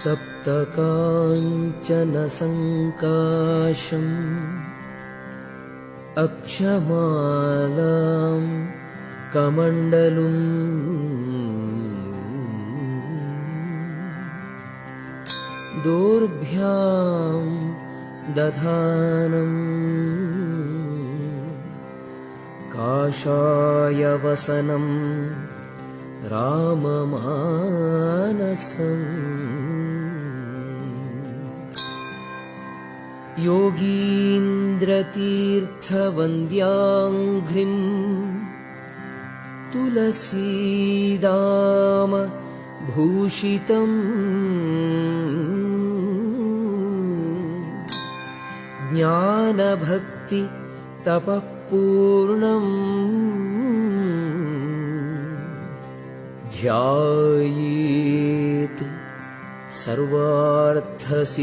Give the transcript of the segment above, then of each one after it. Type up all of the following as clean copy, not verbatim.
तप्तकाञ्चनसङ्काशम् अक्षमालां कमण्डलुम् दोर्भ्यां दधानम् काषायवसनं राममानसम् योगीन्द्रतीर्थवन्द्याङ्घ्रिं तुलसीदाम भूषितम् ज्ञानभक्ति तपःपूर्णम् ध्यायेत् सर्वार्थसिद्धये।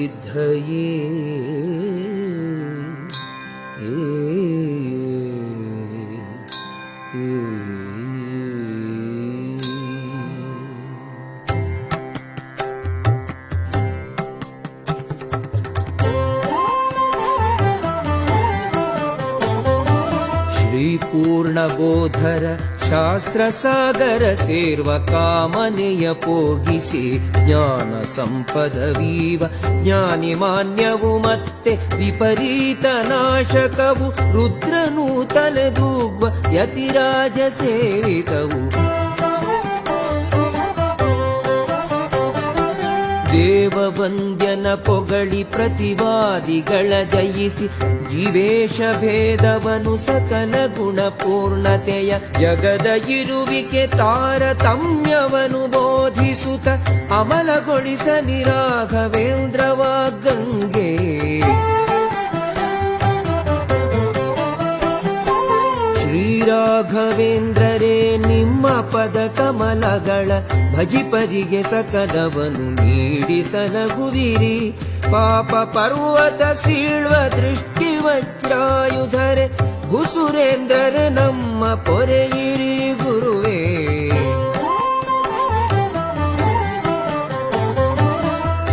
श्रीपूर्णबोधर ಶಾಸ್ತ್ರಸಾಗರ ಸೇರ್ವ ಕಾಮನೆಯ ಪೋಗಿಸಿ ಜ್ಞಾನ ಸಂಪದವೀವ ಜ್ಞಾನಿ ಮಾನ್ಯವು ಮತ್ತೆ ವಿಪರೀತ ನಾಶಕವು ರುದ್ರನೂ ತಲೆದೂಗ್ವ ಯತಿರಾಜ ಸೇವಿತವು ದೇವವಂದ್ಯನ ಪೊಗಳಿ ಪ್ರತಿವಾದಿಗಳ ಜಯಿಸಿ ಜೀವೇಶ ಭೇದವನು ಸಕಲ ಗುಣಪೂರ್ಣತೆಯ ಜಗದ ಇರುವಿಕೆ ತಾರತಮ್ಯವನು ಬೋಧಿಸುತ್ತ ಅಮಲಗೊಳಿಸಲಿ ರಾಘವೇಂದ್ರವ ಗಂಗೆ. ಶ್ರೀರಾಘವೇಂದ್ರರೇ ನಿಮ್ಮ ಪದ ಕಮಲಗಳ ಭಜಿಪರಿಗೆ ಸಕಲವನು ನೀಡಿಸಲಗುವಿರಿ. ಪಾಪ ಪರ್ವತ ಸೀಳ್ವ ದೃಷ್ಟಿ ವಜ್ರಾಯುಧರೆ ಭುಸುರೇಂದ್ರರೆ ನಮ್ಮ ಪೊರೆಯಿರಿ ಗುರುವೇ.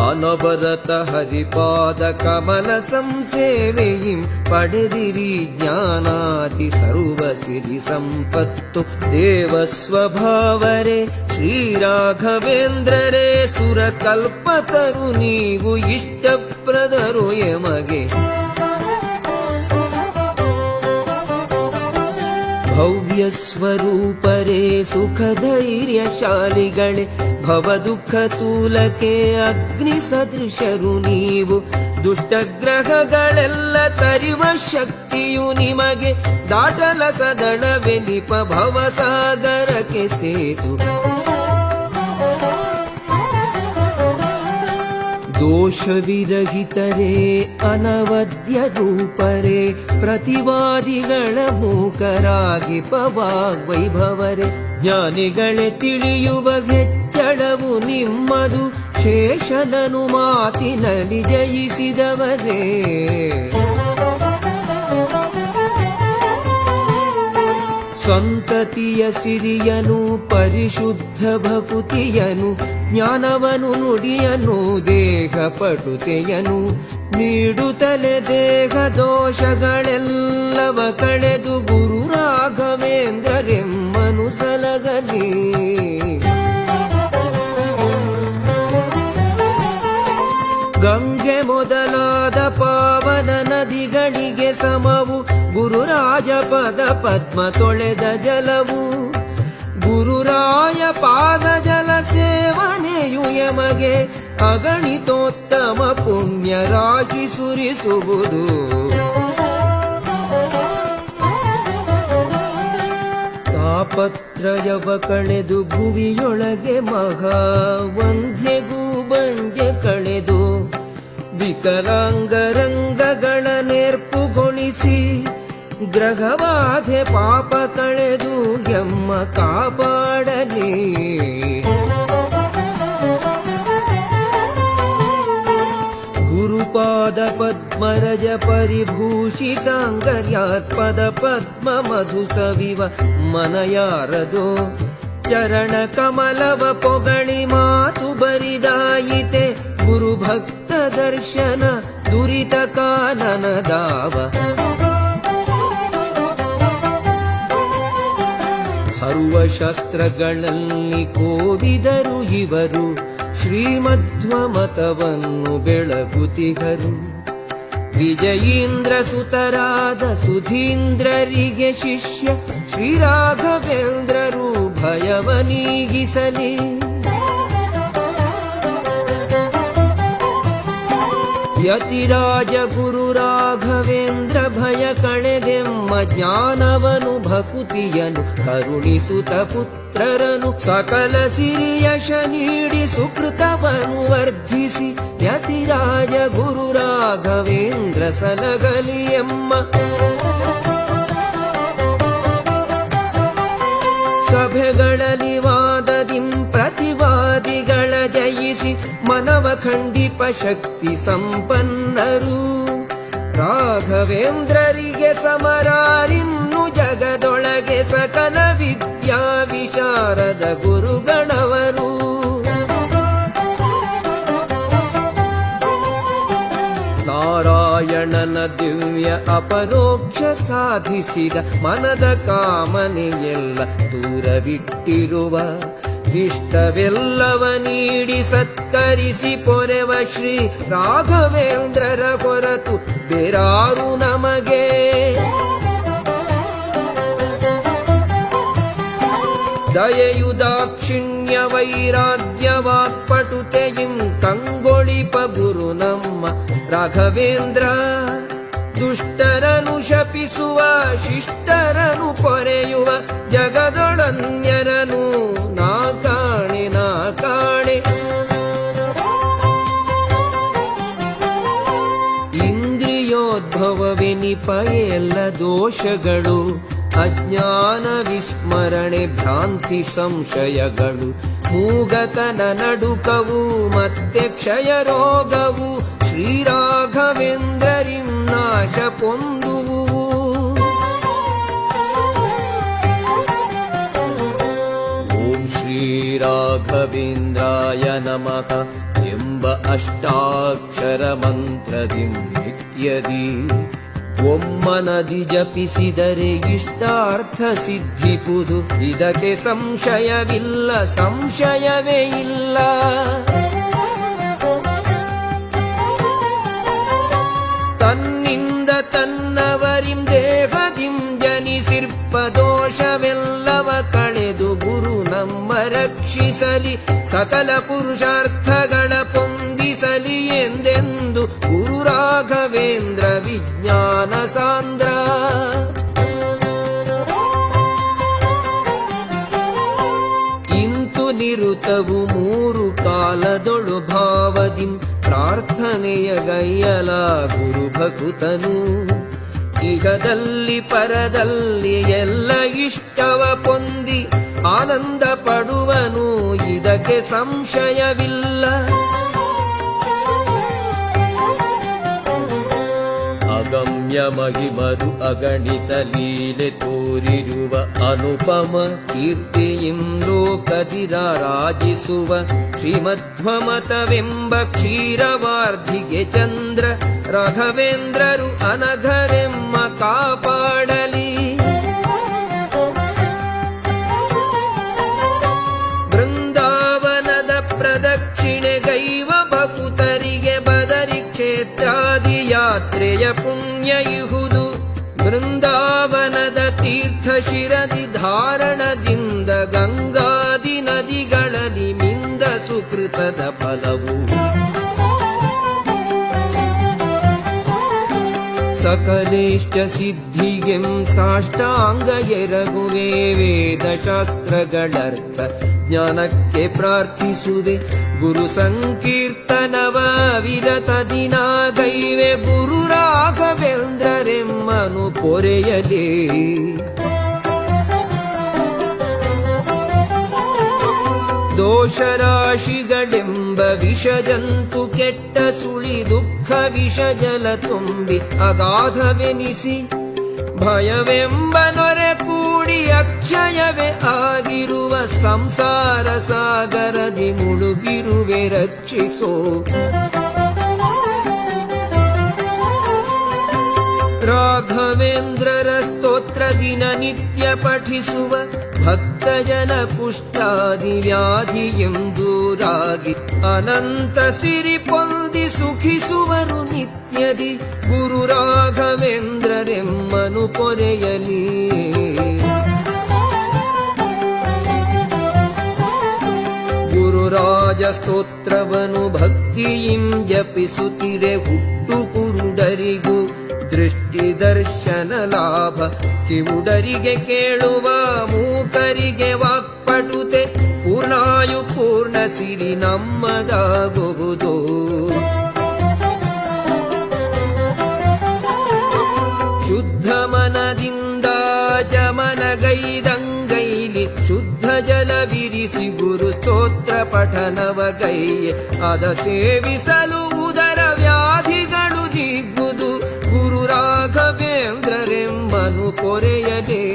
ಅನವರತ ಹರಿಪಾದ ಕಮಲ ಸಂಸೇವೆಯಿಂ ಪಡೆದಿರಿ ಜ್ಞಾನಾದಿ ಸರ್ವ ಸಿರಿ ಸಂಪತ್ತು ದೇವಸ್ವಭಾವರೆ ಶ್ರೀರಾಘವೇಂದ್ರರೇ ಸುರಕಲ್ಪತರು ನೀವು ಇಷ್ಟಪ್ರದರು ಎಮಗೆ. ಭವ್ಯ ಸ್ವರೂಪರೇ ಸುಖಧೈರ್ಯಶಾಲಿಗಳೇ ಭವ ದುಃಖ ತೂಲಕ್ಕೆ ಅಗ್ನಿ ಸದೃಶರು ನೀವು. ದುಷ್ಟಗ್ರಹಗಳೆಲ್ಲ ತರಿವ ಶಕ್ತಿಯು ನಿಮಗೆ ದಾಟಲ ಸದಳವೆನಿಪ ಭವಸಾಗರಕ್ಕೆ ಸೇತು. ದೋಷವಿರಹಿತರೇ ಅನವದ್ಯ ರೂಪರೇ ಪ್ರತಿವಾದಿಗಳ ಮೂಕರಾಗಿ ಪವಾಗ್ವೈಭವರೇ ಜ್ಞಾನಿಗಳೇ ತಿಳಿಯುವ ಹೆಚ್ಚಳವು ನಿಮ್ಮದು ಶೇಷನನು ಮಾತಿನಲ್ಲಿ ಜಯಿಸಿದವರೇ. ಸಂತತಿಯ ಸಿರಿಯನು ಪರಿಶುದ್ಧ ಭಕುತಿಯನು ಜ್ಞಾನವನು ನುಡಿಯನು ದೇಹ ಪಟುತೆಯನು ನೀಡುತ್ತಲೆ ದೇಹ ದೋಷಗಳೆಲ್ಲವ ಕಳೆದು ಗುರು ರಾಘವೇಂದ್ರರೆಮ್ಮನು ಸಲಗಲಿ. ಗಂಗೆ ಮೊದಲಾದ ಪಾವನ ನದಿಗಳಿಗೆ ಸಮವು ಗುರುರಾಜ ಪದ ಪದ್ಮ ತೊಳೆದ ಜಲವು. ಗುರುರಾಯ ಪಾದ ಜಲ ಸೇವನೆಯು ಯಮಗೆ ಅಗಣಿತೋತ್ತಮ ಪುಣ್ಯ ರಾಶಿ ಸುರಿಸುವುದು. ತಾಪತ್ರಯವ ಕಳೆದು ಭುವಿಯೊಳಗೆ ಮಹಾವಂದ್ಯಗೂ ಬಂಜೆ ಕಳೆದು ವಿಕಲಾಂಗರಂಗಗಳ ನೇರ್ಪುಗೊಳಿಸಿ ಗ್ರಹಬಾಧೆ ಪಾಪ ಕಳೆದು ಎಮ್ಮ ಕಾಪಾಡಲಿ. ಗುರುಪಾದ ಪದ್ಮರಜ ಪರಿಭೂಷಿತಾಂಗರ್ಯಾತ್ಪದ ಪದ್ಮ ಮಧು ಸವಿವ ಮನಯಾರದೋ ಚರಣ ಕಮಲವ ಪೊಗಳಿ ಮಾತು ಬರಿದಾಯಿತೆ ಗುರು ಭಕ್ತ ದರ್ಶನ ದುರಿತ ಕಾನನದಾವ ಸರ್ವಶಾಸ್ತ್ರಗಳಲ್ಲಿ ಕೋವಿದರು ಇವರು ಶ್ರೀಮಧ್ವ ಮತವನ್ನು ಬೆಳಗುತಿಗರು ವಿಜಯೀಂದ್ರ ಸುತರಾದ ಸುಧೀಂದ್ರರಿಗೆ ಶಿಷ್ಯ ಶ್ರೀರಾಘವೇಂದ್ರರು ಭಯವನೀಗಿಸಲಿ ಯತಿರಾಜ ಗುರು ರಾಘವೇಂದ್ರ ಭಯ ಕಳೆದೆಮ್ಮ ಜ್ಞಾನವನು ಭಕುತಿಯನು ಕರುಣಿಸುತ್ತ ಪುತ್ರರನು ಸಕಲ ಸಿರಿಯಶ ನೀಡಿ ಸುಕೃತವನು ವರ್ಧಿಸಿ ಯತಿರಾಜ ಗುರು ರಾಘವೇಂದ್ರ ಸಲಗಲಿ ಎಮ್ಮ ಸಭೆಗಳಲ್ಲಿ ವಾದದಿಂ ಪ್ರತಿವಾದಿಗಳ ಜಯಿಸಿ ಮನವ ಖಂಡಿಪ ಶಕ್ತಿ ಸಂಪನ್ನರು ರಾಘವೇಂದ್ರರಿಗೆ ಸಮರಾರಿನ್ನು ಜಗದೊಳಗೆ ಸಕಲ ವಿದ್ಯಾ ವಿಶಾರದ ಗುರುಗಳವರು ನಾರಾಯಣನ ದಿವ್ಯ ಅಪರೋಕ್ಷ ಸಾಧಿಸಿದ ಮನದ ಕಾಮನೆಯೆಲ್ಲ ದೂರವಿಟ್ಟಿರುವ ಇಷ್ಟವೆಲ್ಲವ ನೀಡಿ ಸತ್ಕರಿಸಿ ಪೊರೆವ ಶ್ರೀ ರಾಘವೇಂದ್ರರ ಹೊರತು ಬೇರಾರು ನಮಗೆ ದಯೆಯು ದಾಕ್ಷಿಣ್ಯ ವೈರಾಗ್ಯ ವಾಕ್ಪಟುತೆಯಿಂ ಕಂಗೊಳಿಪ ಗುರು ನಮ್ಮ ರಾಘವೇಂದ್ರ ದುಷ್ಟರನು ಶಪಿಸುವ ಶಿಷ್ಟರನು ಪೊರೆಯುವ ಜಗದೊಡನ್ಯರನು ನಾ ಕಾಣೆ ಇಂದ್ರಿಯೋದ್ಭವವೆನಿಪ ಎಲ್ಲ ದೋಷಗಳು ಅಜ್ಞಾನ ವಿಸ್ಮರಣೆ ಭ್ರಾಂತಿ ಸಂಶಯಗಳು ಮೂಗತನ ನಡುಕವು ಮತ್ತೆ ಕ್ಷಯ ರೋಗವು ಶ್ರೀರಾಘವೇಂದ್ರರಿಂ ನಾಶ ಪೊಂದುವು ಓಂ ಶ್ರೀರಾಘವೇಂದ್ರಾಯ ನಮಃ ಎಂಬ ಅಷ್ಟಾಕ್ಷರ ಮಂತ್ರದಿಂ ನಿತ್ಯದಿ ಒಮ್ಮನದಿ ಜಪಿಸಿದರೆ ಇಷ್ಟಾರ್ಥ ಸಿದ್ಧಿಪುದು ಇದಕ್ಕೆ ಸಂಶಯವಿಲ್ಲ ಸಂಶಯವೇ ಇಲ್ಲ ತನ್ನಿಂದ ತನ್ನವರಿಂ ದೇಹದಿಂ ಜನಿಸಿರ್ಪ ದೋಷವೆಲ್ಲವ ಕಳೆದು ಗುರು ನಮ್ಮ ರಕ್ಷಿಸಲಿ ಸಕಲ ಪುರುಷಾರ್ಥಗಳ ಪೊಂದಿಸಲಿ ಎಂದೆಂದು ಗುರು ರಾಘವೇಂದ್ರ ವಿಜ್ಞಾನ ಸಾಂದ್ರ ಇಂತು ನಿರುತವು ಮೂರು ಕಾಲದೊಳು ಭಾವದಿಂ ಪ್ರಾರ್ಥನೆಯ ಗೈಯಲ ಗುರು ಭಕುತನು ಇಹದಲ್ಲಿ ಪರದಲ್ಲಿ ಎಲ್ಲ ಇಷ್ಟವ ಪೊಂದಿ ಆನಂದ ಪಡುವನು ಇದಕ್ಕೆ ಸಂಶಯವಿಲ್ಲ ಅಗಮ್ಯ ಮಹಿಮರು ಅಗಣಿತ ಲೀಲೆ ತೋರಿರುವ ಅನುಪಮ ಕೀರ್ತಿಯಿಂ ಲೋಕದಿರ ರಾಜಿಸುವ ಶ್ರೀಮಧ್ವಮತವೆಂಬ ಕ್ಷೀರವಾರ್ಧಿಗೆ ಚಂದ್ರ ರಾಘವೇಂದ್ರರು ಅನಘರೆಮ್ಮ ಕಾಪಾಡಲಿ ಬೃಂದಾವನದ ಪ್ರದಕ್ಷಿಣೆಗೈವ ಭಕುತರಿಗೆ ಬದರಿ ಕ್ಷೇತ್ರಾದಿ ಯಾತ್ರೆಯ ಪುಣ್ಯ ಇಹುದು ಬೃಂದಾವನದ ತೀರ್ಥ ಶಿರದಿ ಧಾರಣದಿಂದ ಗಂಗಾದಿ ನದಿಗಳಲ್ಲಿ ಮಿಂದ ಸುಕೃತದ ಫಲವು ಸಕಲೇಷ್ಟ ಸಿದ್ಧಿಗೆಂ ಸಾಷ್ಟಾಂಗ ಎರಗುವೆ ವೇದಶಾಸ್ತ್ರಗಳರ್ಥ ಜ್ಞಾನಕ್ಕೆ ಪ್ರಾರ್ಥಿಸುವೆ ಗುರು ಸಂಕೀರ್ತನವ ವಿರತ ದಿನ ಗೈವೆ ಗುರು ರಾಘವೇಂದ್ರರೆಮ್ಮನು ಪೊರೆಯಲೇ ದೋಷರಾಶಿಗಳೆಂಬ ವಿಷಜಂತು ಕೆಟ್ಟ ಸುಳಿ ದುಃಖ ವಿಷ ಜಲ ತುಂಬಿ ಅಗಾಧವೆನಿಸಿ ಭಯವೆಂಬ ನೊರೆ ಕೂಡಿ ಅಕ್ಷಯವೇ ಆಗಿರುವ ಸಂಸಾರ ಸಾಗರದಿ ಮುಳುಗಿರುವೆ ರಕ್ಷಿಸೋ ರಾಘವೇಂದ್ರರ ಸ್ತೋತ್ರ ದಿನನಿತ್ಯ ಪಠಿಸುವ ಭಕ್ತಜನ ಕುಷ್ಠಾದಿ ವ್ಯಾಧಿಯೆಂದೂರಾಗಿ ಅನಂತ ಸಿರಿ ಪೊಂದಿ ಸುಖಿಸುವರು ನಿತ್ಯದಿ ಗುರು ರಾಘವೇಂದ್ರರೆಮ್ಮನು ಪೊರೆಯಲಿ. ಗುರುರಾಜ ಸ್ತೋತ್ರವನು ಭಕ್ತಿಯಿಂ ಜಪಿಸುತ್ತಿರೆ ಹುಟ್ಟು ಕುರುಡರಿಗೂ ದೃಷ್ಟಿ ದರ್ಶನ ಲಾಭ, ಕಿವುಡರಿಗೆ ಕೇಳುವ ಮೂಕರಿಗೆ ವಾಕ್ಪಟುತೆ, ಪೂರ್ಣಾಯು ಪೂರ್ಣ ಸಿರಿ ನಮ್ಮದಾಗುವುದು. ಶುದ್ಧ ಮನದಿಂದ ಜಮನಗೈದಂಗೈಲಿ ಶುದ್ಧ ಜಲವಿರಿಸಿ ಗುರು ಸ್ತೋತ್ರ ಪಠನವಗೈಯೆ, ಅದ ಸೇವಿಸಲು ಉದರ ವ್ಯಾಧಿಗಳು ದಿಗ್ಗುದು ಗುರು ರಾಘವೇಂದ್ರರೆಮ್ಮನು ಪೊರೆಯಲೇ.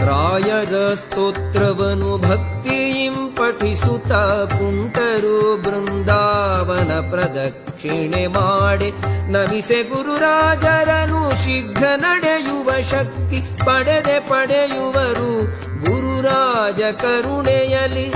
ರಾಯರ ಸ್ತೋತ್ರವನು ಭಕ್ತಿಯಿಂ ಪಠಿಸುತ್ತ ಕುಂಟರು ಬೃಂದಾವನ ಪ್ರದಕ್ಷಿಣೆ ಮಾಡಿ ನಮಿಸೆ ಗುರುರಾಜರನು ಶೀಘ್ರ ನಡೆಯುವ ಶಕ್ತಿ ಪಡೆಯುವರು ಗುರುರಾಜ ಕರುಣೆಯಲಿ.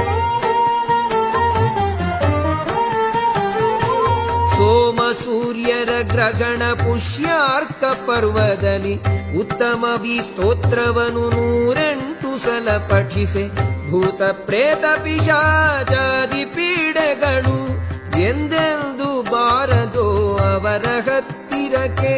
ಸೋಮ ಸೂರ್ಯರ ಗ್ರಹಣ ಪುಷ್ಯಾರ್ಕ ಪರ್ವದಲ್ಲಿ ಉತ್ತಮ ಸ್ತೋತ್ರವನು 108 ಸಲ ಪಠಿಸೆ, ಭೂತ ಪ್ರೇತ ಪಿಶಾಚಾದಿ ಪೀಡೆಗಳು ಎಂದೆಂದು ಬಾರದೋ ಅವರ ಹತ್ತಿರಕ್ಕೆ.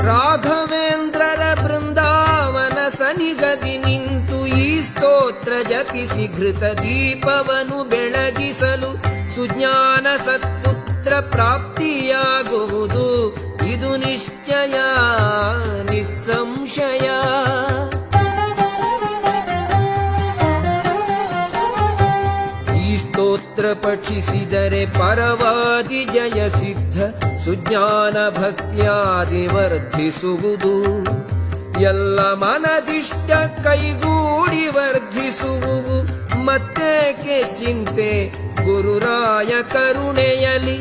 ರಾಘವೇಂದ್ರರ ಬೃಂದಾವನ ಸನಿಗದಿ ನಿಂತು ಈ ಸ್ತೋತ್ರ ಜಪಿಸಿ ಘೃತ ದೀಪವನು ಬೆಳಗಿಸಲು ಸುಜ್ಞಾನ ಸತ್ಪುತ್ರ ಪ್ರಾಪ್ತಿಯಾಗುವುದು ಇದು ನಿಶ್ಚಯ ನಿಸ್ಸಂಶಯ. ಈ ಸ್ತೋತ್ರ ಪಠಿಸಿದರೆ ಪರವಾದಿ ಜಯ ಸಿದ್ಧ, ಸುಜ್ಞಾನ ಭಕ್ತ್ಯಾದಿ ವರ್ಧಿಸುವುದು, ಎಲ್ಲ ಮನದಿಷ್ಟ ಕೈಗೂಡಿ ವರ್ಧಿಸುವು, ಮತ್ತೇಕೆ ಚಿಂತೆ ಗುರುರಾಯ ಕರುಣೆಯಲಿ.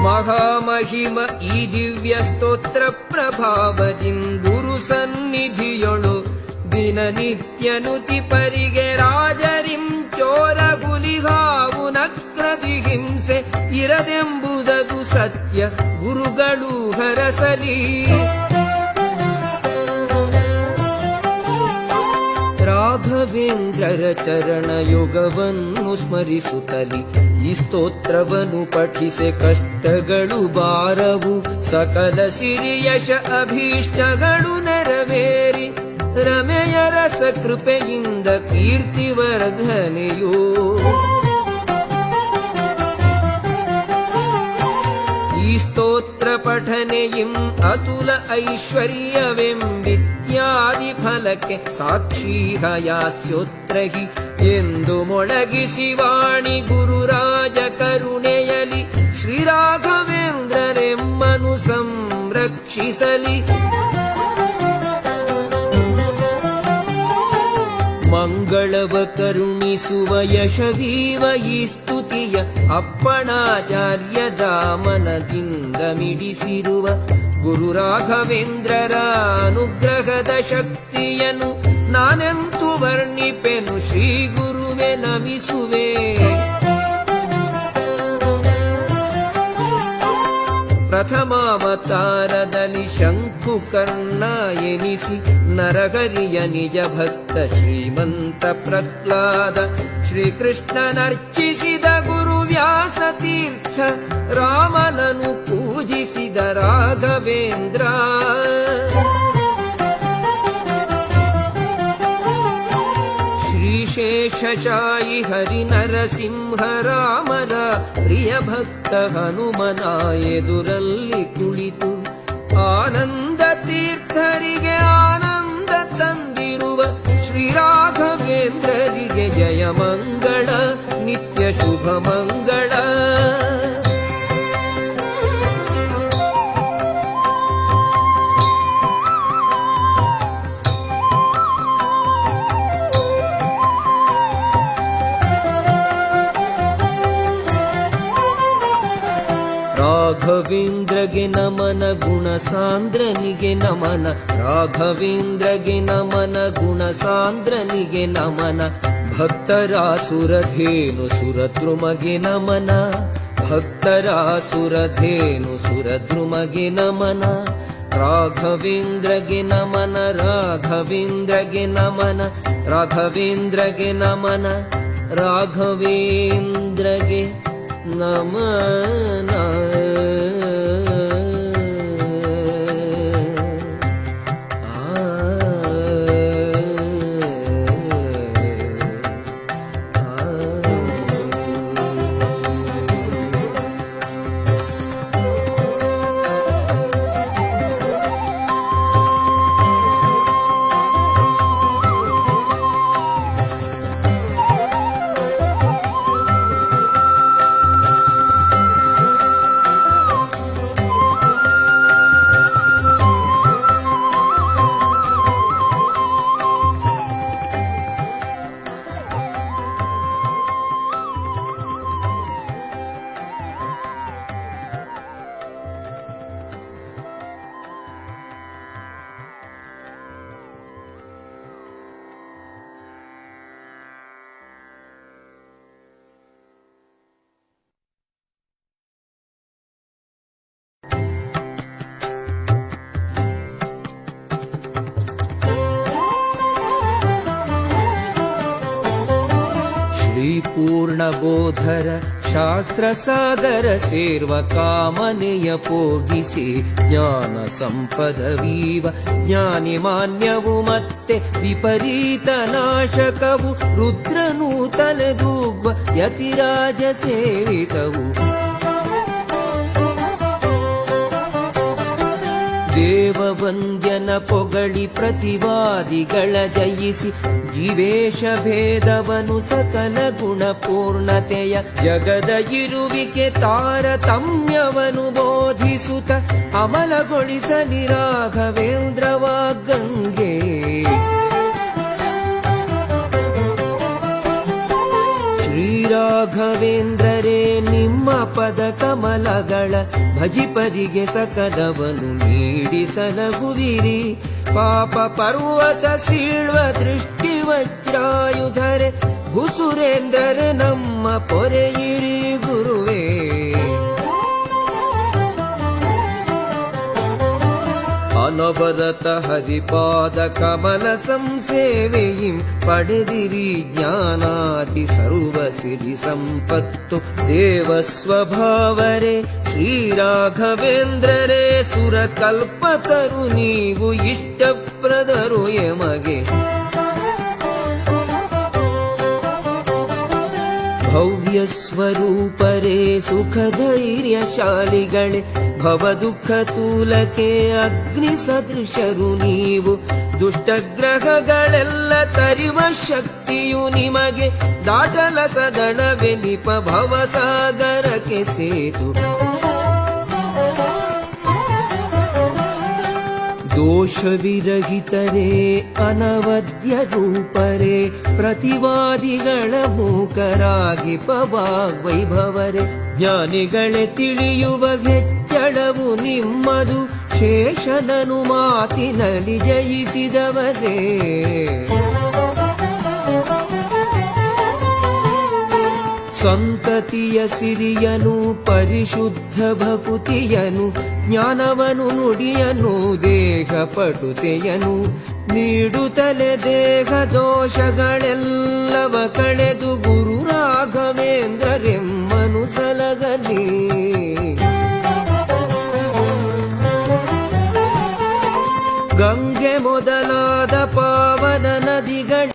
ಮಹಾಮಹಿಮ ಈ ದಿವ್ಯ ಸ್ತೋತ್ರ ಪ್ರಭಾವದಿಂ ಗುರು ಸನ್ನಿಧಿಯೊಳು ದಿನನಿತ್ಯ ನುತಿಪರಿಗೆ ರಾಜರಿಂ ಚೋರ ಗುಲಿಹಾವು ನಕ್ರದಿ ಹಿಂಸೆ ಇರದೆಂಬುದದು ಸತ್ಯ ಗುರುಗಳು ಹರಸಲಿ. ರಾಘವೇಂದ್ರರ ಚರಣ ಯೋಗವನ್ನು ಸ್ಮರಿಸುತ್ತಲಿ ಈ ಸ್ತೋತ್ರವನ್ನು ಪಠಿಸೆ ಕಷ್ಟಗಳು ಬಾರವು, ಸಕಲ ಸಿರಿಯಶ ಅಭೀಷ್ಟಗಳು ನೆರವೇರಿ ರಮೆಯ ರಸ ಕೃಪೆಯಿಂದ ಕೀರ್ತಿವರ್ಧನೆಯೋ. ಈ ಸ್ತೋತ್ರ ಪಠನೆಯಿಂ ಅತುಲ ಐಶ್ವರ್ಯವೆಂಬಿತ್ಯಾದಿ ಫಲಕ್ಕೆ ಸಾಕ್ಷೀಹಯಾಸ್ಯೋತ್ರಹಿ ಎಂದು ಮೊಳಗಿಸಿ ವಾಣಿ ಗುರುರಾಜ ಕರುಣೆಯಲಿ ಶ್ರೀರಾಘವೇಂದ್ರರೆಮ್ಮನು ಸಂರಕ್ಷಿಸಲಿ. ಮಂಗಳವ ಕರುಣಿಸುವ ಯಶವೀವ ಈ ಸ್ತುತಿಯ ಅಪ್ಪಣಾಚಾರ್ಯ ರಾಮನದಿಂದ ಮಿಡಿಸಿರುವ ಗುರು ರಾಘವೇಂದ್ರರ ಅನುಗ್ರಹದ ಶಕ್ತಿಯನ್ನು ನಾನೆಂತು ವರ್ಣಿಪೆನು ಶ್ರೀ ಗುರುವೆ ನಮಿಸುವೆ. ಪ್ರಥಮಾವತಾರದಲ್ಲಿ ಶಂಕುಕರ್ಣ ಎನಿಸಿ ನರಹರಿಯ ನಿಜ ಭಕ್ತ ಶ್ರೀಮಂತ ಪ್ರಹ್ಲಾದ ಶ್ರೀಕೃಷ್ಣನರ್ಚಿಸಿದ ಗುರು ವ್ಯಾಸ ತೀರ್ಥ ರಾಮನನು ಪೂಜಿಸಿದ ರಾಘವೇಂದ್ರ. ಶೇಷಶಾಯಿ ಹರಿ ನರಸಿಂಹ ರಾಮರ ಪ್ರಿಯ ಭಕ್ತ ಹನುಮನ ಎದುರಲ್ಲಿ ಕುಳಿತು ಆನಂದ ತೀರ್ಥರಿಗೆ ಆನಂದ ತಂದಿರುವ ಶ್ರೀರಾಘವೇಂದ್ರರಿಗೆ ಜಯ ಮಂಗಳ ನಿತ್ಯ ಶುಭ ಮಂಗಳ. ರಾಘವೇಂದ್ರಗೆ ನಮನ ಗುಣಸಾಂದ್ರನಿಗೆ ನಮನ ರಾಘವೇಂದ್ರಗೆ ನಮನ ಗುಣಸಾಂದ್ರನಿಗೆ ನಮನ ಭಕ್ತರಾಸುರಧೇನು ಸುರದ್ರುಮಗೆ ನಮನ ಭಕ್ತರಾಸುರಧೇನು ಸುರದ್ರುಮಗೆ ನಮನ ರಾಘವೇಂದ್ರಗೆ ನಮನ ರಾಘವೇಂದ್ರಗೆ ನಮನ ರಾಘವೇಂದ್ರಗೆ ನಮನ ರಾಘವೇಂದ್ರಗೆ ನಮನ ಪೂರ್ಣಬೋಧರ ಶಾಸ್ತ್ರ ಸಾಗರ ಸೇರ್ವ ಕಾಮನೆಯ ಪೋಗಿಸಿ ಜ್ಞಾನ ಸಂಪದವೀವ ಜ್ಞಾನಿ ಮಾನ್ಯವು ಮತ್ತೆ ವಿಪರೀತ ನಾಶಕವು ರುದ್ರನೂ ತಲೆದೂಗ್ವ ಯತಿರಾಜ ಸೇವಿತವು ದೇವವಂದ್ಯನ ಪೊಗಳಿ ಪ್ರತಿವಾದಿಗಳ ಜಯಿಸಿ ಜೀವೇಶ ಭೇದವನು ಸಕಲ ಗುಣಪೂರ್ಣತೆಯ ಜಗದ ಇರುವಿಕೆ ತಾರತಮ್ಯವನು ಬೋಧಿಸುತ್ತ ಅಮಲಗೊಳಿಸಲಿ ರಾಘವೇಂದ್ರವ ಗಂಗೆ ಶ್ರೀರಾಘವೇಂದ್ರರೇ ನಿಮ್ಮ ಪದ ಕಮಲಗಳ ಭಜಿಪರಿಗೆ ಸಕದವನು ನೀಡಿಸಲಗುವಿರಿ ಪಾಪ ಪರ್ವತ ಸೀಳ್ವ ದೃಷ್ಟಿ ವಜ್ರಾಯುಧರೆ ಭುಸುರೇಂದ್ರರೆ ನಮ್ಮ ಪೊರೆಯಿರಿ ಗುರುವೇ ಅನವರತ ಹರಿಪಾದ ಕಮಲ ಸಂಸೇವೆಯಿಂ ಪಡೆದಿರಿ ಜ್ಞಾನಾದಿ ಸರ್ವ ಸಿರಿ ಸಂಪತ್ತು ದೇವ ಸ್ವಭಾವರೇ ಶ್ರೀರಾಘವೇಂದ್ರರೇ ಸುರಕಲ್ಪತರು ನೀವು ಇಷ್ಟಪ್ರದರು ಎಮಗೆ ಭವ್ಯ ಸ್ವರೂಪರೇ ಸುಖ ಧೈರ್ಯಶಾಲಿಗಳೇ ಭವ ದುಃಖ ತೂಲಕ್ಕೆ ಅಗ್ನಿ ಸದೃಶರು ನೀವು ದುಷ್ಟಗ್ರಹಗಳೆಲ್ಲ ತರಿವ ಶಕ್ತಿಯು ನಿಮಗೆ ದಾಟಲ ಸದಳವೆನಿಪ ಭವಸಾಗರಕ್ಕೆ ಸೇತು ದೋಷವಿರಹಿತರೇ ಅನವದ್ಯ ರೂಪರೇ ಪ್ರತಿವಾದಿಗಳ ಮೂಕರಾಗಿ ಪವಾಗ್ವೈಭವರೇ ಜ್ಞಾನಿಗಳೇ ತಿಳಿಯುವ ಹೆಚ್ಚಳವು ನಿಮ್ಮದು ಶೇಷನನು ಮಾತಿನಲ್ಲಿ ಜಯಿಸಿದವರೇ ಸಂತತಿಯ ಸಿರಿಯನು ಪರಿಶುದ್ಧ ಭಕುತಿಯನು ಜ್ಞಾನವನು ನುಡಿಯನು ದೇಹ ಪಟುತೆಯನು ನೀಡುತ್ತಲೆ ದೇಹ ದೋಷಗಳೆಲ್ಲವ ಕಳೆದು ಗುರು ರಾಘವೇಂದ್ರರೆಮ್ಮನು ಸಲಗಲಿ ಗಂಗೆ ಮೊದಲಾದ ಪಾವನ ನದಿಗಳ